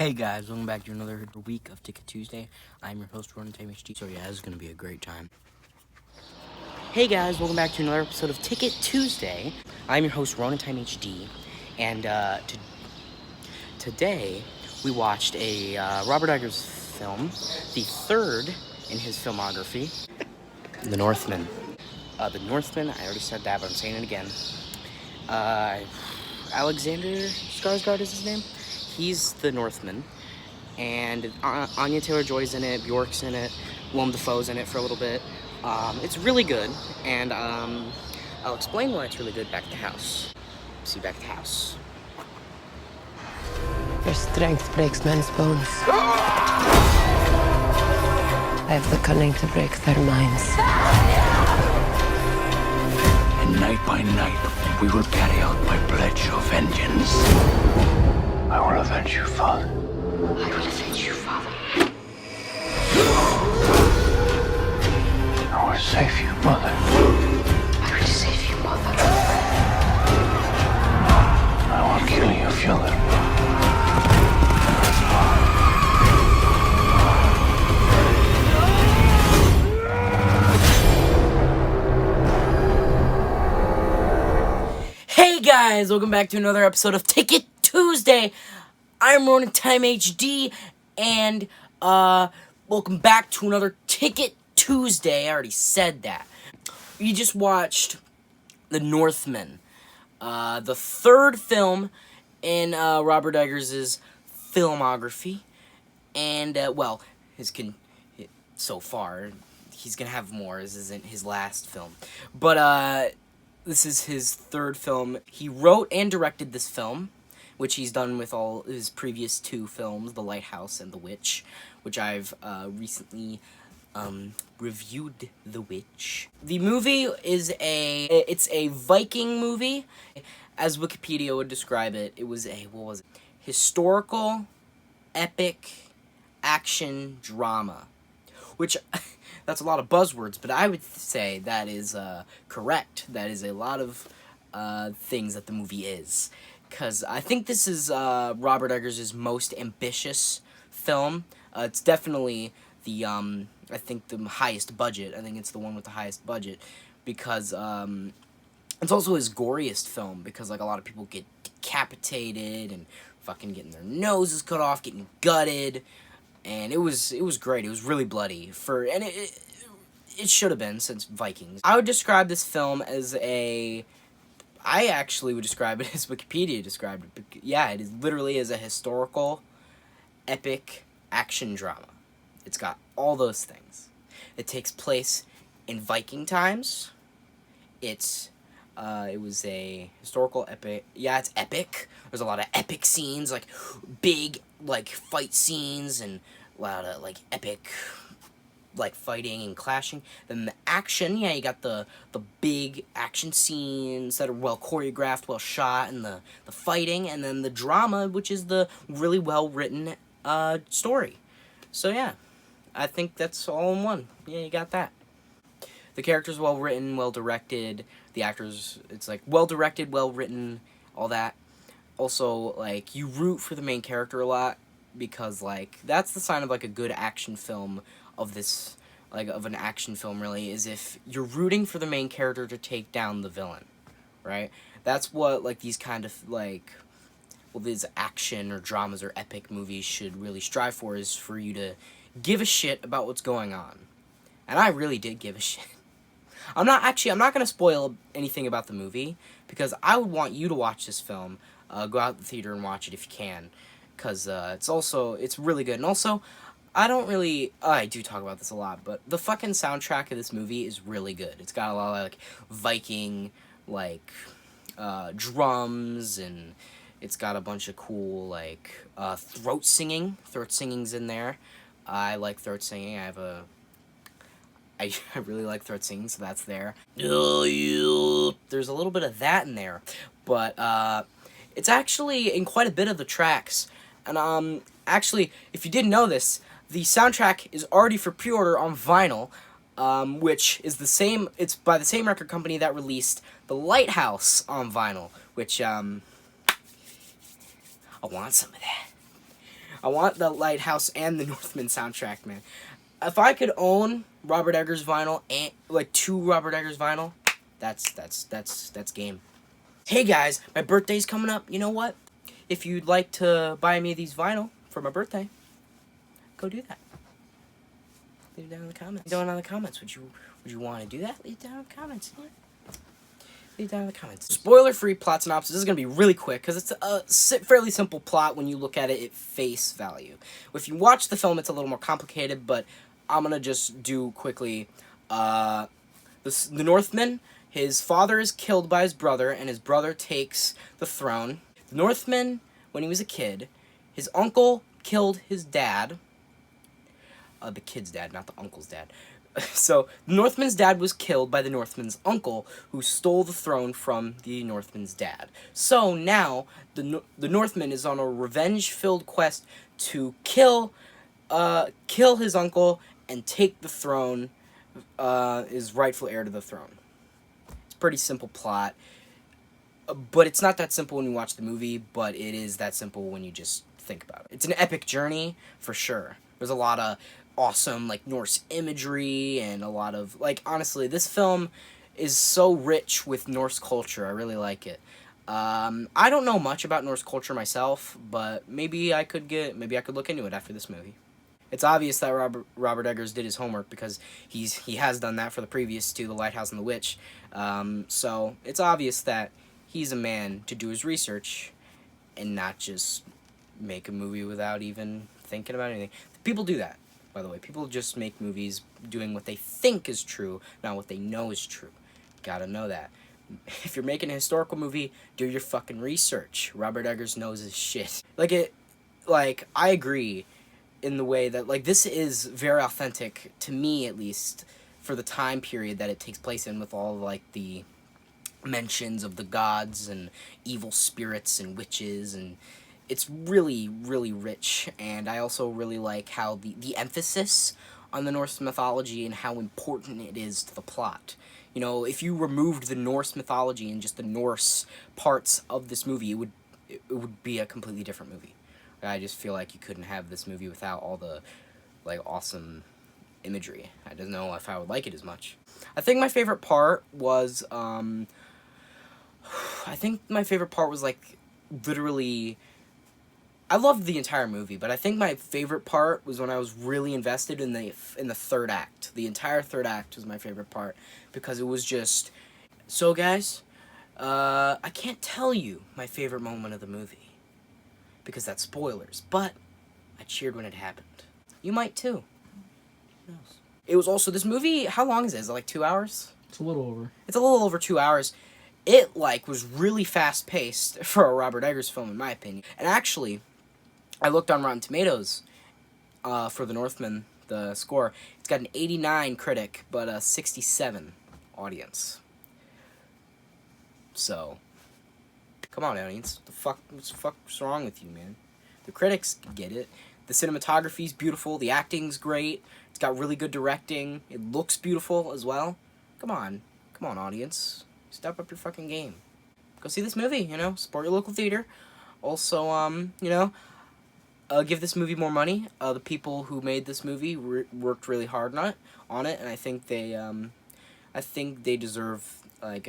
Hey guys, welcome back to another week of Ticket Tuesday. I'm your host, Northman HD. So yeah, this is going to be a great time. Hey guys, welcome back to another episode of Ticket Tuesday. I'm your host, Ronan Time HD, and today we watched a Robert Eggers film, the third in his filmography, The Northman. The Northman, I already said that, but I'm saying it again. Alexander Skarsgård is his name. He's the Northman. And Anya Taylor-Joy's in it, Bjork's in it, Willem Dafoe's in it for a little bit. It's really good, and I'll explain why it's really good back at the house. See you back at the house. Your strength breaks men's bones. I have the cunning to break their minds. And night by night, we will carry out my pledge of vengeance. I will avenge you, Father. I will avenge you, Father. I will save you, Mother. I will save you, Mother. I will kill you if you let me. Hey guys, welcome back to another episode of Ticket Tuesday. I'm Ronan Time HD, and welcome back to another Ticket Tuesday. I already said that. We just watched The Northman, the third film in Robert Eggers' filmography, and so far he's gonna have more. This isn't his last film, but this is his third film. He wrote and directed this film, which he's done with all his previous two films, The Lighthouse and The Witch, which I've recently reviewed The Witch. The movie is it's a Viking movie. As Wikipedia would describe it, it was historical, epic, action drama, which that's a lot of buzzwords, but I would say that is correct. That is a lot of things that the movie is. Because I think this is Robert Eggers' most ambitious film. It's definitely the, I think, the highest budget. I think it's the one with the highest budget. Because it's also his goriest film. Because, like, a lot of people get decapitated and fucking getting their noses cut off, getting gutted. And it was great. It was really bloody. And it should have been, since Vikings. I would describe this film as I actually would describe it as Wikipedia described it. Yeah, it is literally as a historical, epic action drama. It's got all those things. It takes place in Viking times. It was a historical epic. Yeah, it's epic. There's a lot of epic scenes, like big, like fight scenes, and a lot of like epic, like fighting and clashing. Then the action, yeah, you got the big action scenes that are well choreographed, well shot, and the fighting, and then the drama, which is the really well written story. So yeah, I think that's all in one. Yeah, you got that. The characters well written, well directed. The actors, it's like well directed, well written, all that. Also, like, you root for the main character a lot, because like that's the sign of like a good action film. Of this, like, of an action film, really, is if you're rooting for the main character to take down the villain, right? That's what, like, these kind of, like, well, these action or dramas or epic movies should really strive for, is for you to give a shit about what's going on. And I really did give a shit. I'm not going to spoil anything about the movie, because I would want you to watch this film. Go out to the theater and watch it if you can, because it's really good. And also, I do talk about this a lot, but the fucking soundtrack of this movie is really good. It's got a lot of, like, Viking, like, drums, and it's got a bunch of cool, like, throat singing. Throat singing's in there. I like throat singing. I really like throat singing, so that's there. There's a little bit of that in there, but, it's actually in quite a bit of the tracks. And, actually, if you didn't know this, the soundtrack is already for pre-order on vinyl, which is it's by the same record company that released The Lighthouse on vinyl, which, I want some of that. I want the Lighthouse and the Northman soundtrack, man. If I could own Robert Eggers vinyl and like 2 Robert Eggers vinyl, that's game. Hey guys, my birthday's coming up. You know what? If you'd like to buy me these vinyl for my birthday, go do that. Leave it down in the comments. Down in the comments. Would you want to do that? Leave it down in the comments. Leave it down in the comments. Spoiler-free plot synopsis. This is going to be really quick because it's a fairly simple plot when you look at it at face value. If you watch the film, it's a little more complicated, but I'm going to just do quickly. The Northman, his father is killed by his brother, and his brother takes the throne. The Northman, when he was a kid, his uncle killed his dad. The kid's dad, not the uncle's dad. So, the Northman's dad was killed by the Northman's uncle, who stole the throne from the Northman's dad. So, now, the Northman is on a revenge-filled quest to kill his uncle and take the throne, is rightful heir to the throne. It's a pretty simple plot, but it's not that simple when you watch the movie, but it is that simple when you just think about it. It's an epic journey, for sure. There's a lot of awesome, like, Norse imagery, and a lot of, like, honestly, this film is so rich with Norse culture. I really like it. I don't know much about Norse culture myself, but maybe I could look into it after this movie. It's obvious that Robert Eggers did his homework because he has done that for the previous 2, The Lighthouse and the Witch. So it's obvious that he's a man to do his research and not just make a movie without even thinking about anything. People do that, by the way. People just make movies doing what they think is true, not what they know is true. Gotta know that. If you're making a historical movie, do your fucking research. Robert Eggers knows his shit. I agree in the way that, like, this is very authentic, to me at least, for the time period that it takes place in, with all, like, the mentions of the gods and evil spirits and witches, and it's really, really rich. And I also really like how the emphasis on the Norse mythology and how important it is to the plot. You know, if you removed the Norse mythology and just the Norse parts of this movie, it would be a completely different movie. I just feel like you couldn't have this movie without all the, like, awesome imagery. I don't know if I would like it as much. I think my favorite part was, like, literally, I loved the entire movie, but I think my favorite part was when I was really invested in the third act. The entire third act was my favorite part, because it was just, so guys, I can't tell you my favorite moment of the movie, because that's spoilers, but I cheered when it happened. You might too. Who knows? It was also, this movie, how long is it? Is it like 2 hours? It's a little over. It's a little over 2 hours. It, like, was really fast-paced for a Robert Eggers film, in my opinion. And actually, I looked on Rotten Tomatoes for The Northman, the score. It's got an 89 critic, but a 67 audience. So, come on, audience. What's wrong with you, man? The critics get it. The cinematography's beautiful. The acting's great. It's got really good directing. It looks beautiful as well. Come on, audience. Step up your fucking game. Go see this movie, you know? Support your local theater. Also, you know, give this movie more money. The people who made this movie worked really hard on it, and I think they deserve, like,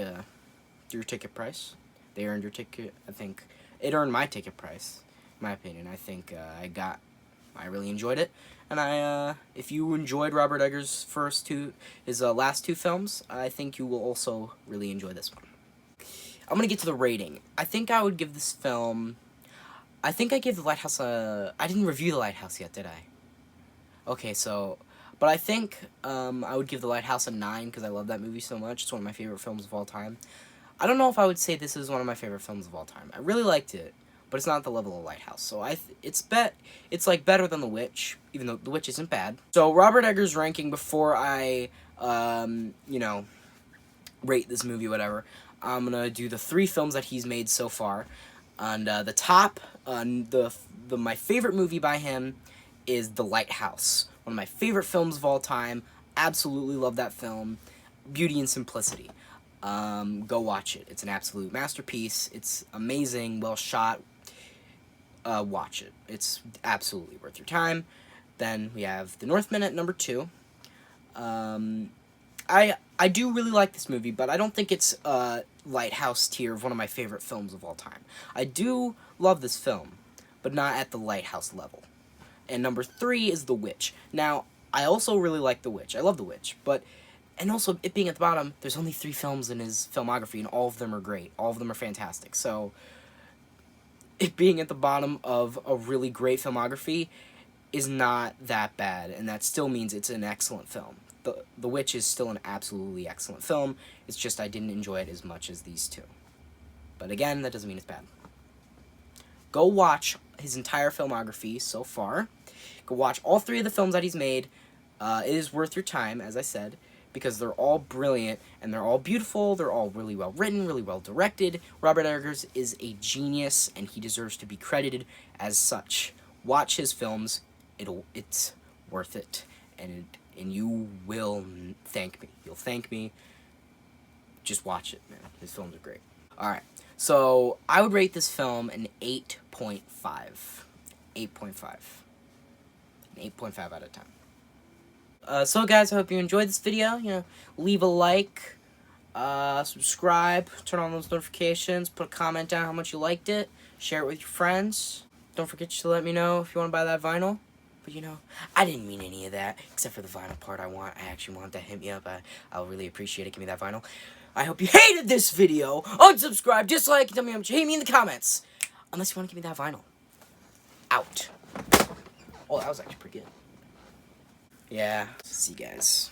your ticket price. They earned your ticket. I think it earned my ticket price, in my opinion. I think I really enjoyed it. And if you enjoyed Robert Eggers' his last 2 films, I think you will also really enjoy this one. I'm gonna get to the rating. I think I would give this film, I think I gave The Lighthouse I didn't review The Lighthouse yet, did I? Okay, so, but I think I would give The Lighthouse a 9, because I love that movie so much. It's one of my favorite films of all time. I don't know if I would say this is one of my favorite films of all time. I really liked it, but it's not at the level of Lighthouse. So it's like better than The Witch, even though The Witch isn't bad. So Robert Eggers' ranking before I you know, rate this movie, whatever. I'm gonna do the 3 films that he's made so far, and the top, my favorite movie by him is The Lighthouse, one of my favorite films of all time. Absolutely love that film. Beauty and simplicity. Go watch it. It's an absolute masterpiece. It's amazing, well shot, watch it. It's absolutely worth your time. Then we have The Northman at number 2. I do really like this movie, but I don't think it's Lighthouse tier of one of my favorite films of all time. I do love this film, but not at the Lighthouse level. And number 3 is The Witch. Now, I also really like The Witch. I love The Witch, and also, it being at the bottom, there's only 3 films in his filmography, and all of them are great. All of them are fantastic. So, it being at the bottom of a really great filmography is not that bad, and that still means it's an excellent film. The Witch is still an absolutely excellent film. It's just I didn't enjoy it as much as these 2. But again, that doesn't mean it's bad. Go watch his entire filmography so far. Go watch all 3 of the films that he's made. It is worth your time, as I said, because they're all brilliant, and they're all beautiful, they're all really well written, really well directed. Robert Eggers is a genius, and he deserves to be credited as such. Watch his films. It's worth it, and you will thank me. You'll thank me. Just watch it, man. His films are great. Alright, so I would rate this film an 8.5. 8.5. An 8.5 out of 10. So guys, I hope you enjoyed this video. Leave a like, subscribe, turn on those notifications, put a comment down how much you liked it, share it with your friends. Don't forget to let me know if you want to buy that vinyl. But I didn't mean any of that, except for the vinyl part. I actually want that. Hit me up. I'll really appreciate it. Give me that vinyl. I hope you hated this video. Unsubscribe, dislike, tell me how much you hate me in the comments. Unless you want to give me that vinyl. Out. Oh, that was actually pretty good. Yeah. See you guys.